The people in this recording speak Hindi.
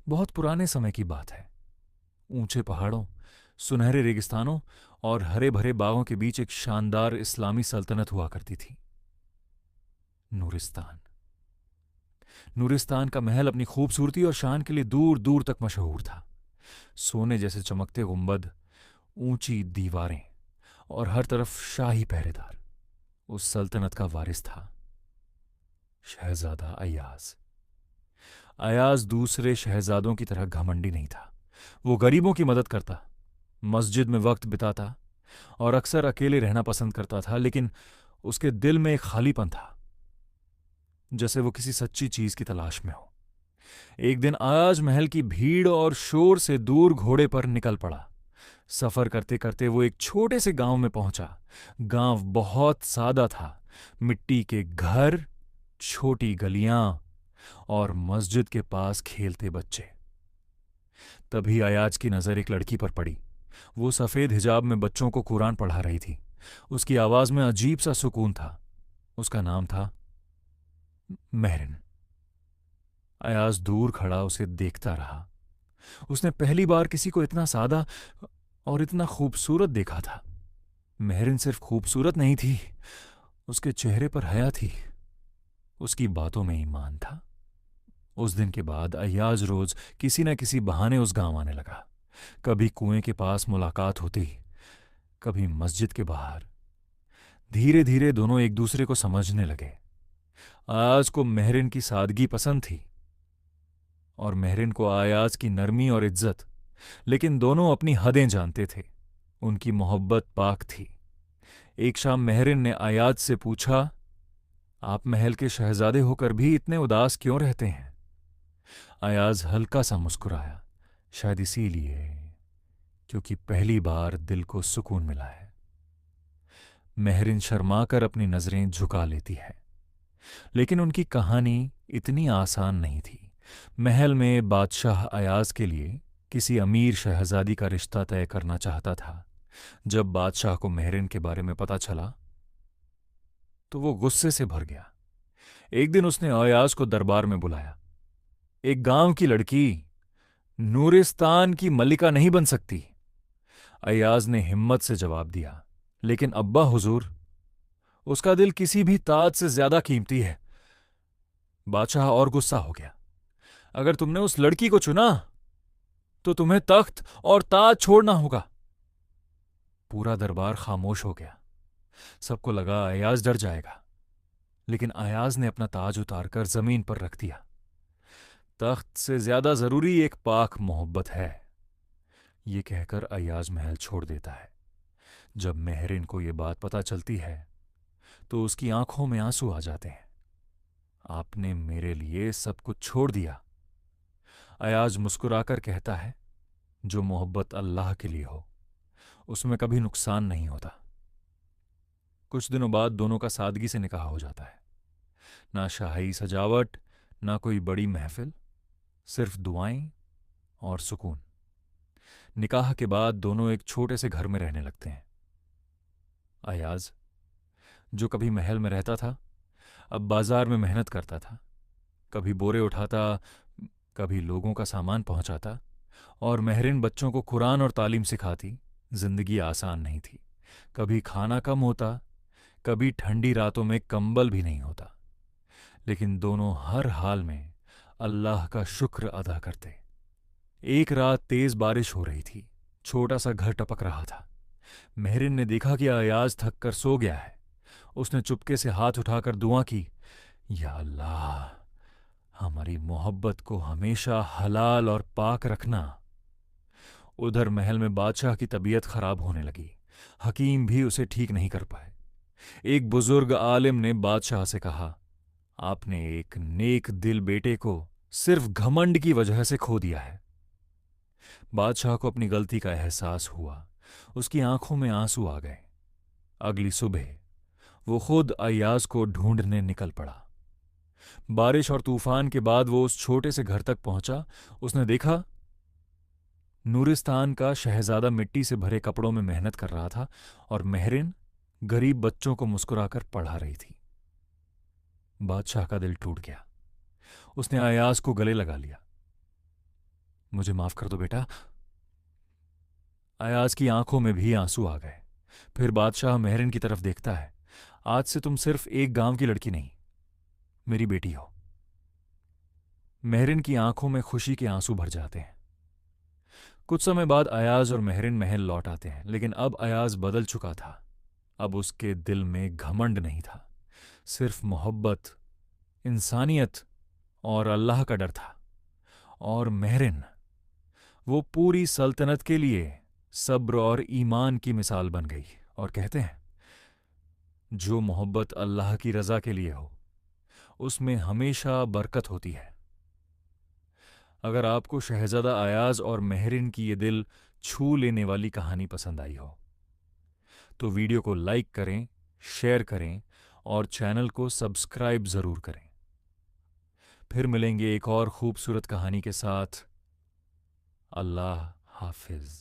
बहुत पुराने समय की बात है। ऊंचे पहाड़ों, सुनहरे रेगिस्तानों और हरे भरे बागों के बीच एक शानदार इस्लामी सल्तनत हुआ करती थी, नूरिस्तान। नूरिस्तान का महल अपनी खूबसूरती और शान के लिए दूर दूर तक मशहूर था। सोने जैसे चमकते गुंबद, ऊंची दीवारें और हर तरफ शाही पहरेदार। उस सल्तनत का वारिस था शहजादा अयाज। अयाज दूसरे शहजादों की तरह घमंडी नहीं था। वो गरीबों की मदद करता, मस्जिद में वक्त बिताता और अक्सर अकेले रहना पसंद करता था, लेकिन उसके दिल में एक खालीपन था, जैसे वो किसी सच्ची चीज की तलाश में हो। एक दिन अयाज महल की भीड़ और शोर से दूर घोड़े पर निकल पड़ा। सफर करते करते वो एक छोटे से गांव में पहुंचा। गांव बहुत सादा था। मिट्टी के घर, छोटी गलियां और मस्जिद के पास खेलते बच्चे। तभी अयाज की नजर एक लड़की पर पड़ी। वो सफेद हिजाब में बच्चों को कुरान पढ़ा रही थी। उसकी आवाज में अजीब सा सुकून था। उसका नाम था महरिन। अयाज दूर खड़ा उसे देखता रहा। उसने पहली बार किसी को इतना सादा और इतना खूबसूरत देखा था। महरिन सिर्फ खूबसूरत नहीं थी, उसके चेहरे पर हया थी, उसकी बातों में ईमान था। उस दिन के बाद अय्याज रोज किसी न किसी बहाने उस गांव आने लगा। कभी कुएं के पास मुलाकात होती, कभी मस्जिद के बाहर। धीरे धीरे दोनों एक दूसरे को समझने लगे। अयाज को महरिन की सादगी पसंद थी और महरिन को अयाज की नरमी और इज्जत। लेकिन दोनों अपनी हदें जानते थे। उनकी मोहब्बत पाक थी। एक शाम महरिन ने अयाज से पूछा, आप महल के शहजादे होकर भी इतने उदास क्यों रहते हैं? अयाज हल्का सा मुस्कुराया, शायद इसीलिए क्योंकि पहली बार दिल को सुकून मिला है। महरिन शर्माकर अपनी नजरें झुका लेती है। लेकिन उनकी कहानी इतनी आसान नहीं थी। महल में बादशाह अयाज के लिए किसी अमीर शहजादी का रिश्ता तय करना चाहता था। जब बादशाह को महरिन के बारे में पता चला तो वो गुस्से से भर गया। एक दिन उसने अयाज को दरबार में बुलाया। एक गांव की लड़की नूरिस्तान की मलिका नहीं बन सकती, अयाज ने हिम्मत से जवाब दिया। लेकिन अब्बा हुजूर, उसका दिल किसी भी ताज से ज्यादा कीमती है। बादशाह और गुस्सा हो गया। अगर तुमने उस लड़की को चुना तो तुम्हें तख्त और ताज छोड़ना होगा। पूरा दरबार खामोश हो गया। सबको लगा अयाज डर जाएगा, लेकिन अयाज ने अपना ताज उतारकर जमीन पर रख दिया। तख्त से ज्यादा जरूरी एक पाक मोहब्बत है, ये कहकर अयाज महल छोड़ देता है। जब महरिन को यह बात पता चलती है तो उसकी आंखों में आंसू आ जाते हैं। आपने मेरे लिए सब कुछ छोड़ दिया। अयाज मुस्कुराकर कहता है, जो मोहब्बत अल्लाह के लिए हो उसमें कभी नुकसान नहीं होता। कुछ दिनों बाद दोनों का सादगी से निकाह हो जाता है। ना शाही सजावट, ना कोई बड़ी महफिल, सिर्फ दुआएं और सुकून। निकाह के बाद दोनों एक छोटे से घर में रहने लगते हैं। अयाज, जो कभी महल में रहता था, अब बाजार में मेहनत करता था। कभी बोरे उठाता, कभी लोगों का सामान पहुंचाता, और महरिन बच्चों को कुरान और तालीम सिखाती। जिंदगी आसान नहीं थी। कभी खाना कम होता, कभी ठंडी रातों में कंबल भी नहीं होता, लेकिन दोनों हर हाल में अल्लाह का शुक्र अदा करते। एक रात तेज बारिश हो रही थी। छोटा सा घर टपक रहा था। महरिन ने देखा कि अयाज थक कर सो गया है। उसने चुपके से हाथ उठाकर दुआ की, या अल्लाह, हमारी मोहब्बत को हमेशा हलाल और पाक रखना। उधर महल में बादशाह की तबीयत खराब होने लगी। हकीम भी उसे ठीक नहीं कर पाए। एक बुजुर्ग आलिम ने बादशाह से कहा, आपने एक नेक दिल बेटे को सिर्फ घमंड की वजह से खो दिया है। बादशाह को अपनी गलती का एहसास हुआ। उसकी आंखों में आंसू आ गए। अगली सुबह वो खुद अय्याज को ढूंढने निकल पड़ा। बारिश और तूफान के बाद वो उस छोटे से घर तक पहुंचा। उसने देखा, नूरिस्तान का शहजादा मिट्टी से भरे कपड़ों में मेहनत कर रहा था और महरिन गरीब बच्चों को मुस्कुराकर पढ़ा रही थी। बादशाह का दिल टूट गया। उसने अयाज को गले लगा लिया। मुझे माफ कर दो बेटा। अयाज की आंखों में भी आंसू आ गए। फिर बादशाह मेहरिन की तरफ देखता है। आज से तुम सिर्फ एक गांव की लड़की नहीं, मेरी बेटी हो। मेहरिन की आंखों में खुशी के आंसू भर जाते हैं। कुछ समय बाद अयाज और मेहरिन महल लौट आते हैं, लेकिन अब अयाज बदल चुका था। अब उसके दिल में घमंड नहीं था, सिर्फ मोहब्बत, इंसानियत और अल्लाह का डर था। और मेहरिन, वो पूरी सल्तनत के लिए सब्र और ईमान की मिसाल बन गई। और कहते हैं, जो मोहब्बत अल्लाह की रजा के लिए हो उसमें हमेशा बरकत होती है। अगर आपको शहजादा अयाज और मेहरिन की ये दिल छू लेने वाली कहानी पसंद आई हो तो वीडियो को लाइक करें, शेयर करें और चैनल को सब्सक्राइब जरूर करें। फिर मिलेंगे एक और खूबसूरत कहानी के साथ। अल्लाह हाफिज।